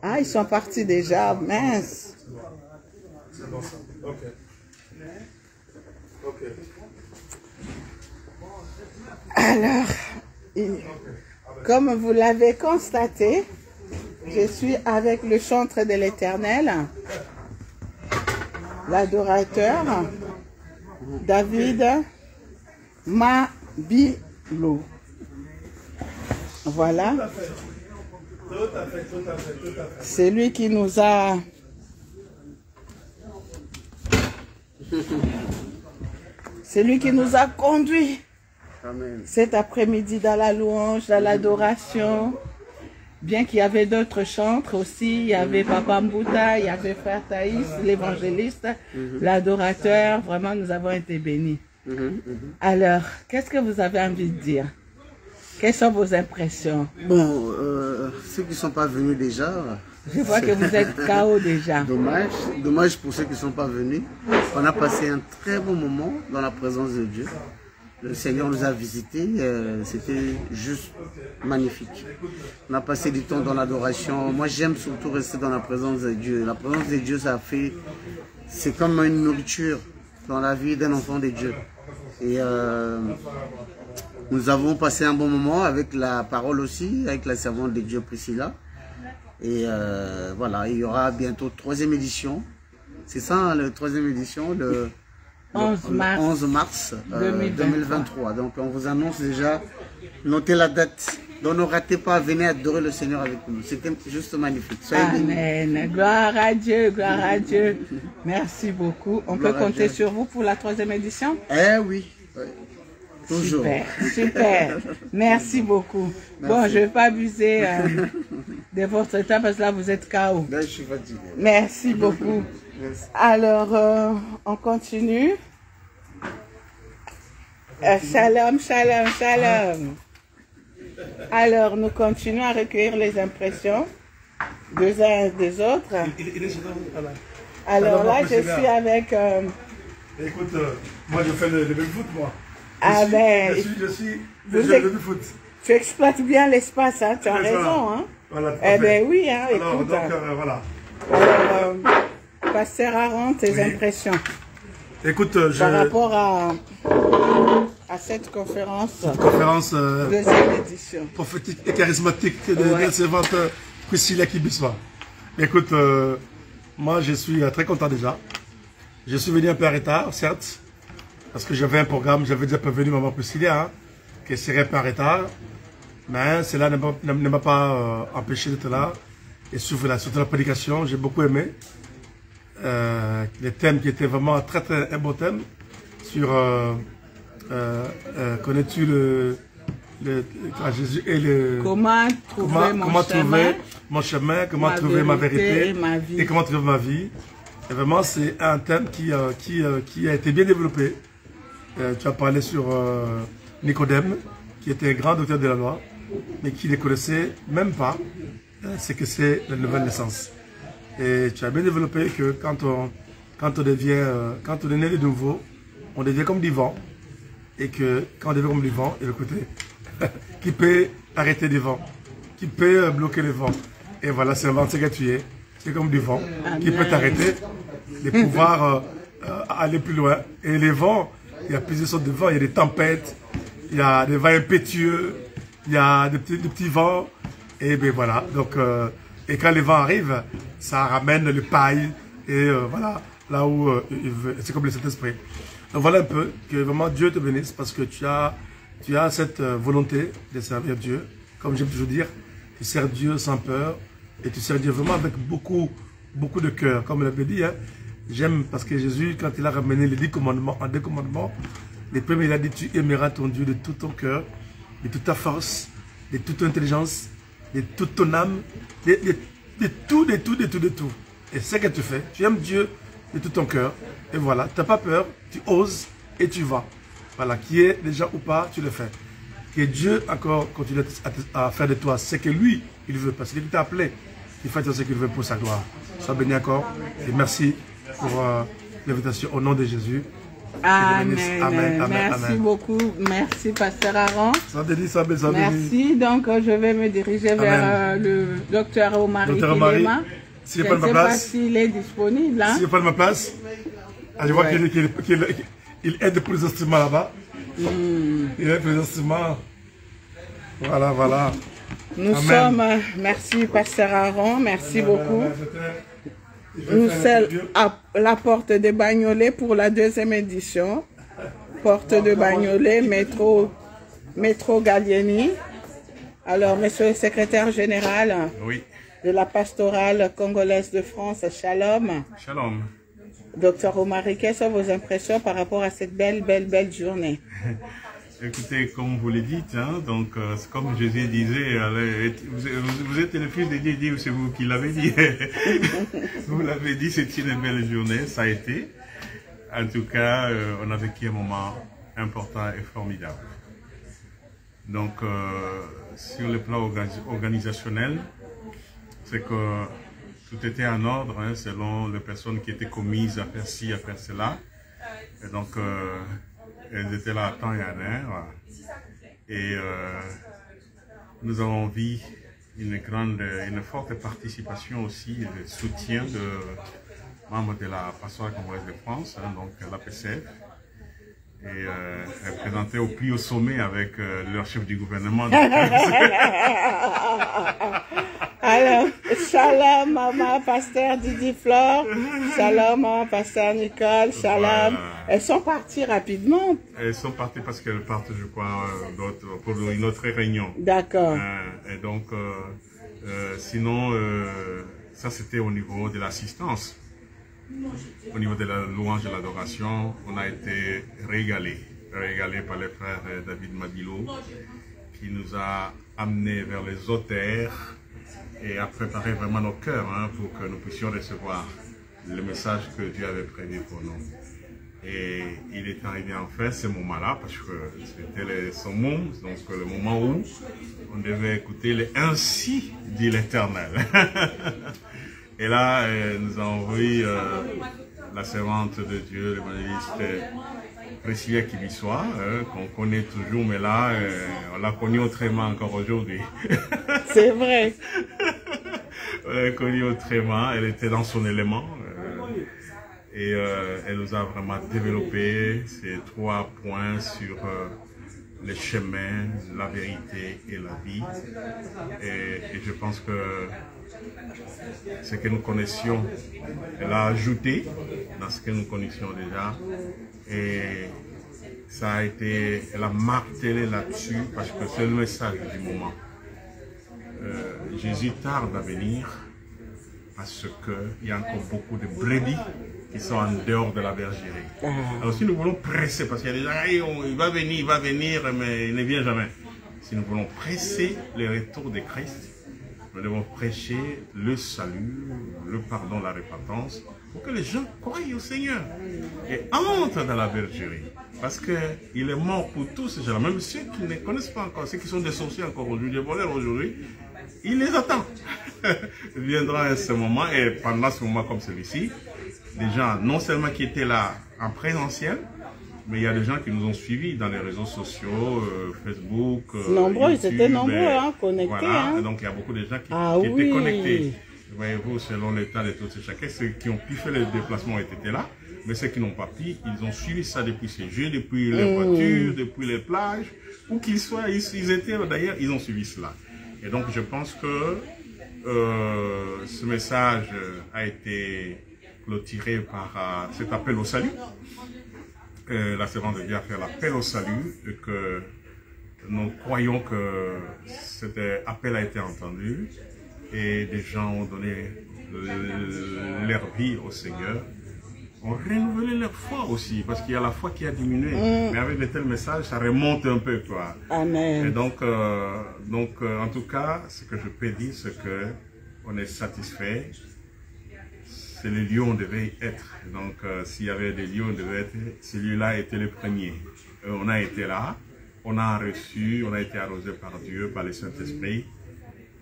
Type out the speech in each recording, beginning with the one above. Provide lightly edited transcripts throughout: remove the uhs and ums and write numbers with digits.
Ah, ils sont partis déjà, mince. C'est bon ça. Ok. Ok. Alors, comme vous l'avez constaté, je suis avec le chantre de l'Éternel, l'adorateur David Mabilo. Voilà. Tout à fait. C'est lui qui nous a... C'est lui qui nous a conduits cet après-midi dans la louange, dans l'adoration. Bien qu'il y avait d'autres chantres aussi, il y avait Papa Mbouta, il y avait Frère Thaïs, l'évangéliste, l'adorateur. Vraiment, nous avons été bénis. Alors, qu'est-ce que vous avez envie de dire? Quelles sont vos impressions? Bon, ceux qui ne sont pas venus déjà... Je vois que vous êtes KO déjà. Dommage pour ceux qui ne sont pas venus. On a passé un très bon moment dans la présence de Dieu. Le Seigneur nous a visités, c'était juste magnifique. On a passé du temps dans l'adoration. Moi, j'aime surtout rester dans la présence de Dieu. La présence de Dieu, c'est comme une nourriture dans la vie d'un enfant de Dieu. Et nous avons passé un bon moment avec la parole aussi, avec la servante de Dieu Priscilla. Et voilà, il y aura bientôt 3e édition. C'est ça, hein, la 3e édition, le 11 mars 2023. Donc on vous annonce déjà, notez la date. Donc ne ratez pas, venez adorer le Seigneur avec nous. C'était juste magnifique. Soyez Amen. bénis. Gloire à Dieu, gloire à Dieu. Merci beaucoup. On peut compter sur vous pour la 3e édition? Eh oui. Toujours. Super, super. Merci beaucoup. Merci. Bon, je ne vais pas abuser de votre temps parce que là, vous êtes KO. Là, je suis fatigué. Merci beaucoup. Merci. Alors, on continue. Shalom, shalom, shalom. Alors, nous continuons à recueillir les impressions des uns et des autres. Alors là, je suis avec... Écoute, moi je fais le foot, moi. Je suis le foot. Tu exploites bien l'espace, hein, tu as raison. Hein? Voilà, eh bien oui, hein, alors, écoute. Donc, voilà. Alors, Pasteur Aaron, tes impressions. Écoute, par rapport à cette conférence, deuxième édition. Prophétique et charismatique de la servante Priscilla Kibiswa. Écoute, moi je suis très content déjà. Je suis venu un peu en retard, certes, parce que j'avais un programme, j'avais déjà prévenu maman Priscilla, hein, qu'elle serait un peu en retard. Mais cela ne m'a pas empêché d'être là. Et surtout la prédication, j'ai beaucoup aimé. Les thèmes qui étaient vraiment très un beau thème. Sur, connais-tu Jésus et le... Comment trouver mon chemin, comment trouver ma vérité et comment trouver ma vie. Et vraiment, c'est un thème qui a été bien développé. Tu as parlé sur Nicodème, qui était un grand docteur de la loi, mais qui ne connaissait même pas ce que c'est la nouvelle naissance. Et tu as bien développé que quand on est né de nouveau, on devient comme du vent. Et que quand on devient comme du vent, et le côté qui peut arrêter du vent, qui peut bloquer le vent. Et voilà, c'est un vent que tu es. C'est comme du vent qui peut t'arrêter, de pouvoir aller plus loin. Et les vents, il y a plusieurs sortes de vents. Il y a des tempêtes, il y a des vents impétueux, il y a des petits vents. Et bien voilà. Donc, et quand les vents arrivent, ça ramène le paille. Et voilà, là où c'est comme le Saint-Esprit. Donc voilà un peu, que vraiment Dieu te bénisse parce que tu as cette volonté de servir Dieu. Comme j'aime toujours dire, tu sers Dieu sans peur et tu sers Dieu vraiment avec beaucoup de cœur. Comme il avait dit, hein, j'aime parce que Jésus, quand il a ramené les 10 commandements en 2 commandements, les premiers, il a dit, tu aimeras ton Dieu de tout ton cœur, de toute ta force, de toute ton intelligence, de toute ton âme, de tout. Et c'est ce que tu fais. Tu aimes Dieu de tout ton cœur. Et voilà, tu n'as pas peur, tu oses et tu vas. Voilà, qui est déjà ou pas, tu le fais. Que Dieu encore continue à faire de toi ce que lui, il veut. Parce qu'il t'a appelé, il fait ce qu'il veut pour sa gloire. Sois béni encore. Et merci pour l'invitation au nom de Jésus. Amen. Merci beaucoup. Merci, Pasteur Aaron. Merci. Donc, je vais me diriger vers le docteur Omari Kilema. Je ne sais pas s'il est disponible. Si je prends ma place, je vois qu'il aide pour les instruments là-bas. Il aide pour les instruments. Voilà, voilà. Nous sommes, merci Pasteur Aaron, merci beaucoup. Nous sommes à la porte de Bagnolet pour la 2e édition. Porte de Bagnolet, métro Gallieni. Alors, monsieur le secrétaire général de la pastorale congolaise de France, Shalom. Shalom. Docteur Omari, quelles sont vos impressions par rapport à cette belle journée? Écoutez, comme vous le dites, hein, donc comme Jésus disait, vous êtes le fils de Dieu, c'est vous qui l'avez dit. Vous l'avez dit, c'est une belle journée, ça a été. En tout cas, on a vécu un moment important et formidable. Donc, sur le plan organisationnel, c'est que tout était en ordre, hein, selon les personnes qui étaient commises à faire ci, à faire cela. Et donc, elles étaient là à temps et à heure. Et nous avons vu une forte participation aussi, de soutien de membres de la pastorale congolaise de France, hein, donc l'APCF, et représentés au plus haut sommet avec leur chef du gouvernement. Alors, shalom, maman, pasteur Didi Flore. Shalom, maman, pasteur Nicole. Shalom. Voilà. Elles sont parties rapidement. Elles sont parties parce qu'elles partent, je crois, pour une autre réunion. D'accord. Et donc, sinon, ça c'était au niveau de l'assistance. Au niveau de la louange et de l'adoration, on a été régalés par les frères David Madilo, qui nous a amenés vers les auteurs et a préparé vraiment nos cœurs, hein, pour que nous puissions recevoir le message que Dieu avait prévu pour nous. Et il est arrivé enfin ce moment-là, parce que c'était le summum, donc le moment où on devait écouter le « Ainsi dit l'Éternel ». Et là, nous avons vu la servante de Dieu, l'évangéliste Priscilla Kibissoa, qu'on connaît toujours, mais là, on l'a connue autrement encore aujourd'hui. C'est vrai. On l'a connue autrement, elle était dans son élément. Et elle nous a vraiment développé ces 3 points sur les chemins, la vérité et la vie. Et je pense que ce que nous connaissions, elle a ajouté dans ce que nous connaissions déjà. Et ça a été, elle a martelé là-dessus parce que c'est le message du moment. Jésus tarde à venir parce qu'il y a encore beaucoup de brebis qui sont en dehors de la bergerie. Alors si nous voulons presser, parce qu'il y a des gens, il va venir, mais il ne vient jamais. Si nous voulons presser le retour de Christ, nous devons prêcher le salut, le pardon, la repentance, pour que les gens croient au Seigneur et entrent dans la bergerie. Parce qu'il est mort pour tous ces gens-là, même ceux qui ne connaissent pas encore, ceux qui sont des sorciers encore aujourd'hui, des voleurs aujourd'hui, il les attend. Il viendra à ce moment, et pendant ce moment comme celui-ci, des gens non seulement qui étaient là en présentiel, mais il y a des gens qui nous ont suivis dans les réseaux sociaux, Facebook, nombreux, YouTube, ils étaient nombreux, hein, connectés. Voilà, hein. donc il y a beaucoup de gens qui étaient connectés. Voyez-vous, selon l'état de tous et chacun, ceux qui ont pu faire le déplacement étaient là, mais ceux qui n'ont pas pu, ils ont suivi ça depuis ces jeux, depuis les voitures, depuis les plages, où qu'ils soient, ils étaient d'ailleurs, ils ont suivi cela. Et donc je pense que ce message a été clôturé par cet appel au salut. La servante de Dieu a fait l'appel au salut et que nous croyons que cet appel a été entendu et des gens ont donné leur vie au Seigneur, ont renouvelé leur foi aussi, parce qu'il y a la foi qui a diminué, mais avec de tels messages, ça remonte un peu, quoi. Amen. Et donc en tout cas, ce que je peux dire, c'est que on est satisfait. C'est le lieu où on devait être. Donc, s'il y avait des lieux où on devait être, celui-là était le premier. On a été là, on a reçu, on a été arrosé par Dieu, par le Saint-Esprit.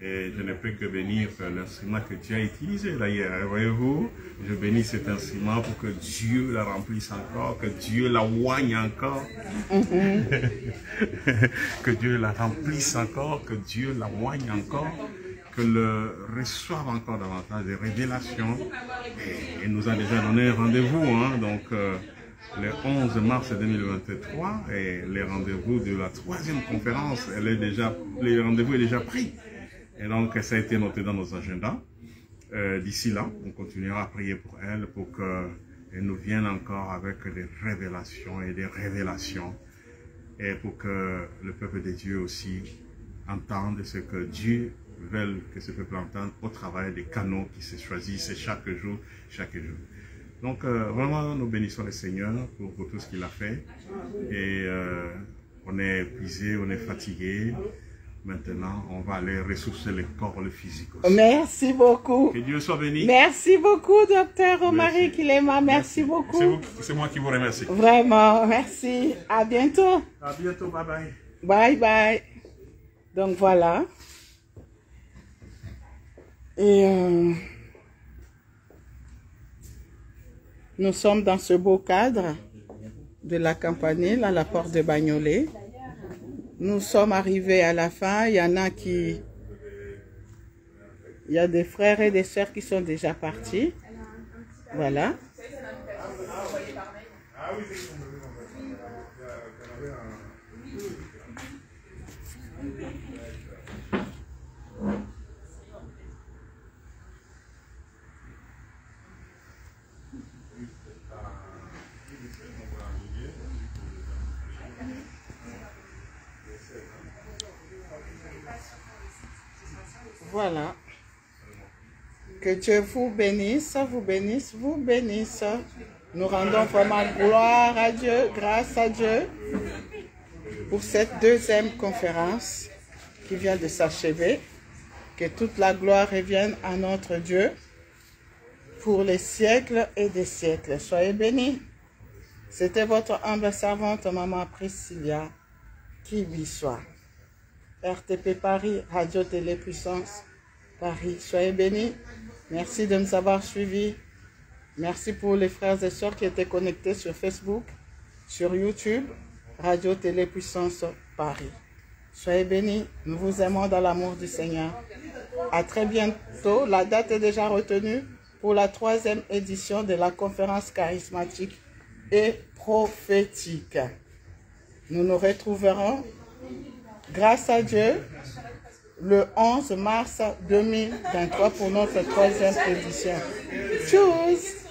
Et je ne peux que bénir l'instrument que Dieu a utilisé d'ailleurs. Voyez-vous, je bénis cet instrument pour que Dieu la remplisse encore, que Dieu la oigne encore, que Dieu la remplisse encore, que Dieu la oigne encore, que le reçoive encore davantage de révélations. Et il nous a déjà donné un rendez-vous, hein, donc le 11 mars 2023, et les rendez-vous de la 3e conférence, le rendez-vous est déjà pris. Et donc, ça a été noté dans nos agendas. D'ici là, on continuera à prier pour elle, pour qu'elle nous vienne encore avec des révélations et des révélations. Et pour que le peuple de Dieu aussi entende ce que Dieu veut que ce peuple entende au travail des canaux qui se choisissent chaque jour, chaque jour. Donc, vraiment, nous bénissons le Seigneur pour tout ce qu'il a fait. Et on est épuisé, on est fatigué. Maintenant, on va aller ressourcer le corps, le physique aussi. Merci beaucoup. Que Dieu soit béni. Merci beaucoup, docteur Romaric Kilema. Merci beaucoup. C'est moi qui vous remercie. Vraiment, merci. À bientôt. À bientôt, bye bye. Bye bye. Donc voilà. Et nous sommes dans ce beau cadre de la Campanile à la porte de Bagnolet. Nous sommes arrivés à la fin. Il y en a qui... Il y a des frères et des sœurs qui sont déjà partis. Voilà. Voilà. Que Dieu vous bénisse, vous bénisse, vous bénisse. Nous rendons vraiment gloire à Dieu, grâce à Dieu pour cette 2e conférence qui vient de s'achever. Que toute la gloire revienne à notre Dieu pour les siècles et des siècles. Soyez bénis. C'était votre humble servante, Maman Priscilla Kibisoa. RTP Paris, Radio Télé Puissance Paris. Soyez bénis. Merci de nous avoir suivis. Merci pour les frères et sœurs qui étaient connectés sur Facebook, sur YouTube, Radio Télé Puissance Paris. Soyez bénis. Nous vous aimons dans l'amour du Seigneur. À très bientôt. La date est déjà retenue pour la 3e édition de la conférence charismatique et prophétique. Nous nous retrouverons, grâce à Dieu, le 11 mars 2023 pour notre 3e édition. Tchuss!